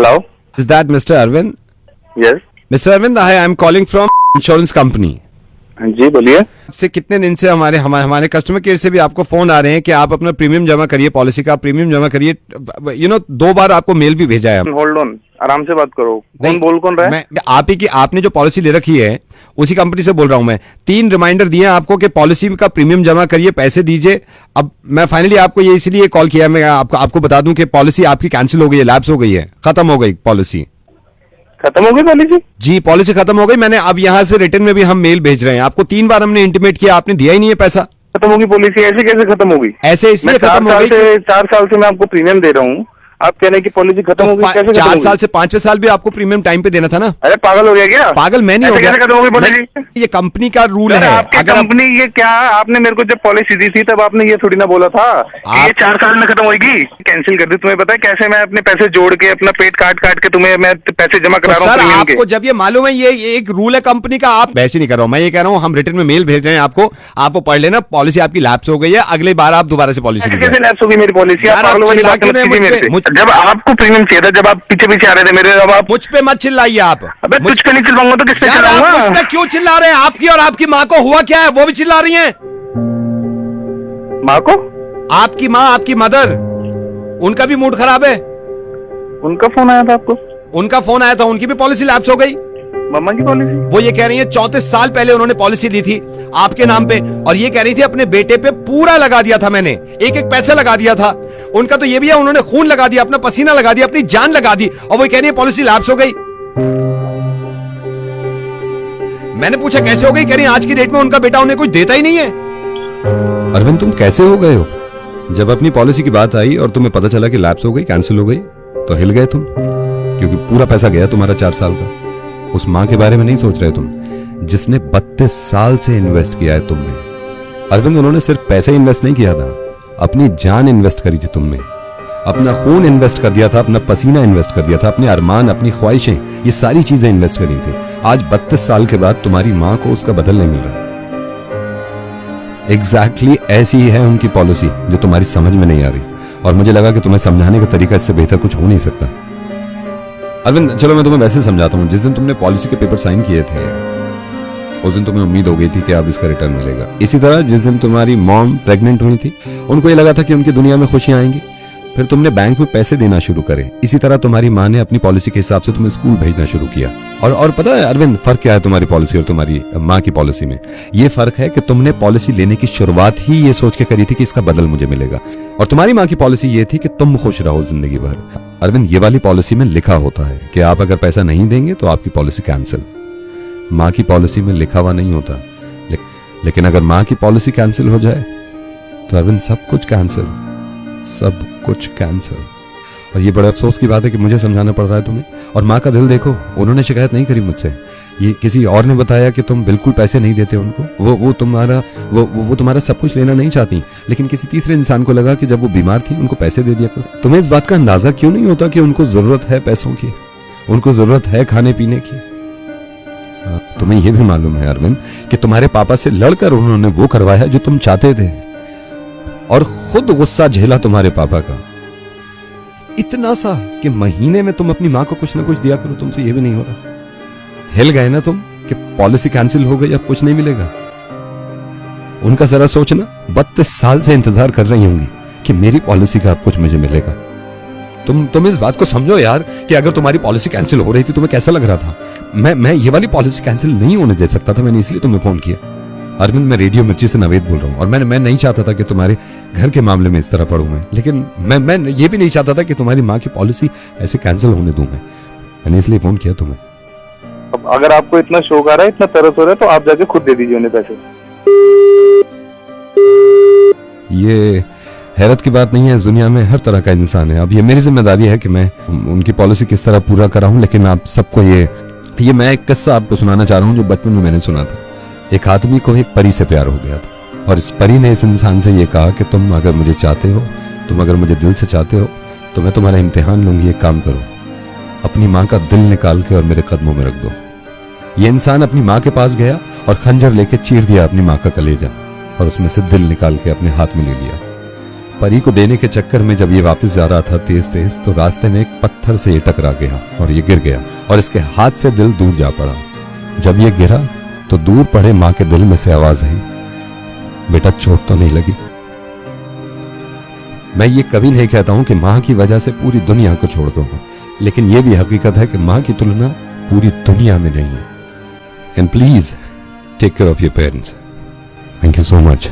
Hello. Is that Mr. Arvind? Yes. Mr. Arvind, I am calling from insurance company. जी बोलिए. से कितने दिन से हमारे कस्टमर केयर से भी आपको फोन आ रहे हैं कि आप अपना प्रीमियम जमा करिए, पॉलिसी का प्रीमियम जमा करिए. 2 बार आपको मेल भी भेजा है. होल्ड ऑन, आराम से बात करो. कौन रहा है? मैं आप ही की, आपने जो पॉलिसी ले रखी है उसी कंपनी से बोल रहा हूं मैं. 3 रिमाइंडर दिए हैं आपको कि पॉलिसी का प्रीमियम जमा करिए, पैसे दीजिए. अब मैं फाइनली आपको ये इसलिए कॉल किया, मैं आपको बता दूं कि पॉलिसी आपकी कैंसिल हो गई है, लैप्स हो गई है, खत्म हो गई पॉलिसी. खत्म हो गई पॉलिसी? जी, पॉलिसी खत्म हो गई. मैंने अब यहाँ से रिटर्न में भी हम मेल भेज रहे हैं आपको. 3 बार हमने इंटीमेट किया, आपने दिया ही नहीं है पैसा. खत्म होगी पॉलिसी? ऐसे कैसे खत्म होगी? ऐसे इसलिए खत्म हो गई. 4 साल से मैं आपको प्रीमियम दे रहा हूँ, आप कह रहे हैं कि पॉलिसी खत्म हो गई. कैसे? 4 साल से 5वें साल भी आपको प्रीमियम टाइम पे देना था ना. अरे पागल हो गया क्या? पागल मैं नहीं हो गया. कैसे खत्म हो गई पॉलिसी? ये कंपनी का रूल है. आपकी कंपनी ये क्या, आपने मेरे को जब पॉलिसी दी थी तब आपने ये थोड़ी ना बोला था कि ये 4 साल में खत्म होगी. कैंसिल कर दी. तुम्हें पता है कैसे मैं अपने पैसे जोड़ के, अपना पेट काट के तुम्हें मैं पैसे जमा करा रहा हूँ? सर आपको जब ये मालूम है ये एक रूल है कंपनी का, आप वैसे नहीं कर रहा हूँ. मैं ये कह रहा हूँ हम रिटर्न में मेल भेज रहे हैं आपको पढ़ लेना. पॉलिसी आपकी लैप्स हो गई है, अगली बार आप दोबारा से पॉलिसी. कैसे लैप्स होगी मेरी पॉलिसी? जब आपको प्रीमियम चाहिए था, जब आप पीछे आ रहे थे मेरे, अब आप मुझ पे मत चिल्लाइए आप. अबे तुझ पे नहीं चिल्लाऊंगा तो किस पे चिल्लाऊंगा? मुझ पे क्यों चिल्ला रहे हैं? आपकी और आपकी माँ को हुआ क्या है, वो भी चिल्ला रही हैं. माँ को? आपकी माँ, आपकी मदर, उनका भी मूड खराब है. उनका फोन आया था आपको? उनका फोन आया था, उनकी भी पॉलिसी लैप्स हो गई. मम्मा की पॉलिसी? वो ये कह रही है 34 साल पहले उन्होंने पॉलिसी ली थी आपके नाम पे, और ये कह रही थी अपने बेटे पे पूरा लगा दिया था मैंने, एक पैसा लगा दिया था. उनका तो ये भी है, उन्होंने खून लगा दिया, अपना पसीना लगा दिया, अपनी जान लगा दी, और वो कह रही है पॉलिसी लैप्स हो गई. मैंने पूछा कैसे हो गई, कह रही आज की डेट में उनका बेटा उन्हें कुछ देता ही नहीं है. अरविंद तुम कैसे हो गए हो? जब अपनी पॉलिसी की बात आई और तुम्हें पता चला कि लैप्स हो गई, कैंसिल हो गई, तो हिल गए तुम, क्योंकि पूरा पैसा गया तुम्हारा 4 साल का. उस मां के बारे में नहीं सोच रहे तुम, जिसने 32 साल से इन्वेस्ट किया है तुमने. अरविंद उन्होंने सिर्फ पैसे इन्वेस्ट नहीं किया था, अपनी जान इन्वेस्ट करी थी तुमने, अपना खून इन्वेस्ट कर दिया था, अपना पसीना इन्वेस्ट कर दिया था, अपने अरमान, अपनी ख्वाहिशें, ये सारी चीजें इन्वेस्ट करी थी. आज 32 साल के बाद तुम्हारी मां को उसका बदल नहीं मिल रहा. एग्जैक्टली ऐसी ही है उनकी पॉलिसी, जो तुम्हारी समझ में नहीं आ रही, और मुझे लगा कि तुम्हें समझाने का तरीका इससे बेहतर कुछ हो नहीं सकता. अरविंद चलो मैं तुम्हें वैसे समझाता हूँ. जिस दिन तुमने पॉलिसी के पेपर साइन किए थे, उस दिन तुम्हें उम्मीद हो गई थी कि अब इसका रिटर्न मिलेगा. इसी तरह जिस दिन तुम्हारी मॉम प्रेग्नेंट हुई थी, उनको ये लगा था कि उनकी दुनिया में खुशियां आएंगी, फिर तुमने बैंक में पैसे देना शुरू करे. इसी तरह तुम्हारी माँ ने अपनी पॉलिसी के हिसाब से तुम्हें स्कूल भेजना शुरू किया. और पता है अरविंद फर्क क्या है तुम्हारी पॉलिसी और तुम्हारी माँ की पॉलिसी में? ये फर्क है कि तुमने पॉलिसी लेने की शुरुआत ही ये सोच के करी थी कि इसका बदल मुझे मिलेगा, और तुम्हारी माँ की पॉलिसी ये थी कि तुम खुश रहो जिंदगी भर. अरविंद ये वाली पॉलिसी में लिखा होता है कि आप अगर पैसा नहीं देंगे तो आपकी पॉलिसी कैंसिल. माँ की पॉलिसी में लिखा हुआ नहीं होता. लेकिन अगर माँ की पॉलिसी कैंसिल हो जाए तो अरविंद सब कुछ कैंसिल, सब कुछ कैंसिल. और ये बड़े अफसोस की बात है कि मुझे समझाना पड़ रहा है तुम्हें. और माँ का दिल देखो, उन्होंने शिकायत नहीं करी मुझसे. ये किसी और ने बताया कि तुम बिल्कुल पैसे नहीं देते उनको. वो तुम्हारा सब कुछ लेना नहीं चाहती, लेकिन किसी तीसरे इंसान को लगा कि जब वो बीमार थी उनको पैसे दे दिया करो. तुम्हें इस बात का अंदाजा क्यों नहीं होता कि उनको जरूरत है पैसों की, उनको जरूरत है खाने पीने की. तुम्हें यह भी मालूम है अरविंद कि तुम्हारे पापा से लड़कर उन्होंने वो करवाया जो तुम चाहते थे, और खुद गुस्सा झेला तुम्हारे पापा का इतना सा कि महीने में तुम अपनी माँ को कुछ ना कुछ दिया करो. तुमसे ये भी नहीं हो रहा. हिल गए ना तुम कि पॉलिसी कैंसिल हो गई, अब कुछ नहीं मिलेगा. उनका जरा सोचना, 32 साल से इंतजार कर रही होंगी कि मेरी पॉलिसी का अब कुछ मुझे मिलेगा. तुम इस बात को समझो यार कि अगर तुम्हारी पॉलिसी कैंसिल हो रही थी तुम्हें कैसा लग रहा था. मैं ये वाली पॉलिसी कैंसिल नहीं होने दे सकता था. मैंने इसलिए तुम्हें फोन किया. अरविंद मैं रेडियो मिर्ची से नवेद बोल रहा हूँ, और मैं नहीं चाहता था कि तुम्हारे घर के मामले में इस तरह पढ़ूं मैं. लेकिन मैं ये भी नहीं चाहता था कि तुम्हारी माँ की पॉलिसी ऐसे कैंसिल होने दूं. मैंने इसलिए फोन किया तुम्हें. अब अगर आपको इतना शौक आ रहा है, इतना तरस हो रहा है, तो आप जाके खुद दे दीजिए उन्हें पैसे. ये हैरत की बात नहीं है, इस दुनिया में हर तरह का इंसान है. अब ये मेरी जिम्मेदारी है कि मैं उनकी पॉलिसी किस तरह पूरा कराऊं. लेकिन आप सबको ये मैं एक किस्सा आपको सुनाना चाह रहा हूँ जो बचपन में मैंने सुना था. एक आदमी को एक परी से प्यार हो गया था, और इस परी ने इस इंसान से ये कहा कि तुम अगर मुझे चाहते हो, तुम अगर मुझे दिल से चाहते हो, तो मैं तुम्हारा इम्तिहान लूंगी. एक काम करो, अपनी माँ का दिल निकाल के और मेरे कदमों में रख दो. ये इंसान अपनी माँ के पास गया और खंजर लेके चीर दिया अपनी माँ का कलेजा, और उसमें से दिल निकाल के अपने हाथ में ले लिया. परी को देने के चक्कर में जब ये वापस जा रहा था तेज तेज, तो रास्ते में एक पत्थर से ये टकरा गया और ये गिर गया और इसके हाथ से दिल दूर जा पड़ा। जब ये गिरा तो दूर पड़े माँ के दिल में से आवाज आई, बेटा चोट तो नहीं लगी। मैं ये कभी नहीं कहता हूं कि माँ की वजह से पूरी दुनिया को छोड़ दूंगा, लेकिन ये भी हकीकत है कि माँ की तुलना पूरी दुनिया में नहीं है। And please take care of your parents. Thank you so much.